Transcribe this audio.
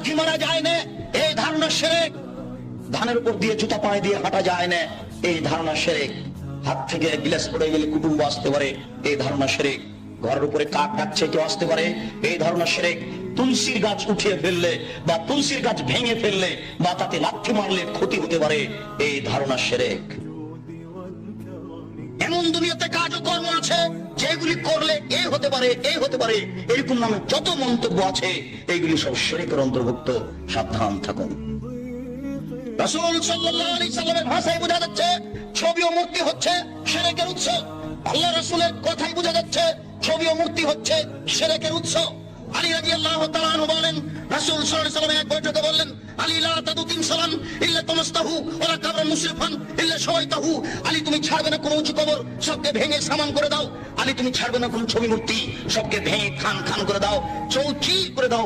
লাথি মারা যায় না, এই ধারণা শিরক। ধানের উপর দিয়ে জুতা পায়ে দিয়ে হাঁটা যায় না, এই ধারণা শিরক। হাত থেকে গ্লাস পড়ে গেলে কুটুম্ব আসতে পারে, এই ধারণা শিরক। ঘরের উপরে কাক ডাকছে কেউ আসতে পারে, এই ধারণা শিরক। তুলসীর গাছ উঠিয়ে ফেললে বা তুলসীর গাছ ভেঙে ফেললে বা তাতে লাথি মারলে ক্ষতি হতে পারে, এই ধারণা শিরক। এমন দুনিয়াতে কাজ ও কর্ম আছে যেগুলি করলে এই হতে পারে, এই হতে পারে, এরকম নামে যত মন্তব্য আছে এইগুলি সব শিরকের অন্তর্ভুক্ত। সাবধান থাকুন। রাসূল সাল্লাল্লাহু আলাইহি সাল্লামের ভাষায় বোঝা যাচ্ছে ছবি ও মূর্তি হচ্ছে শিরকের উৎস। আল্লাহ রাসূলের কথাই বোঝা যাচ্ছে ছবি ও মূর্তি হচ্ছে শিরকের উৎস। আলী রাদিয়াল্লাহু তাআলা আনহু বলেন, রাসূল সাল্লাল্লাহু আলাইহি সাল্লাম এক বৈঠকে বললেন, আলী লা তাদু তিমসালান ইল্লা তামাসতাহু ওয়ালা কাবরান মুশরিফান ইল্লা শাওয়াইতাহু। আলী তুমি ছাড়বে না কোনো উঁচু কবর, সবকে ভেঙে সামান করে দাও। আলী তুমি ছাড়বে না কোনো ছবি মূর্তি, সবকে ভেঙে খান খান করে দাও, চৌচির করে দাও।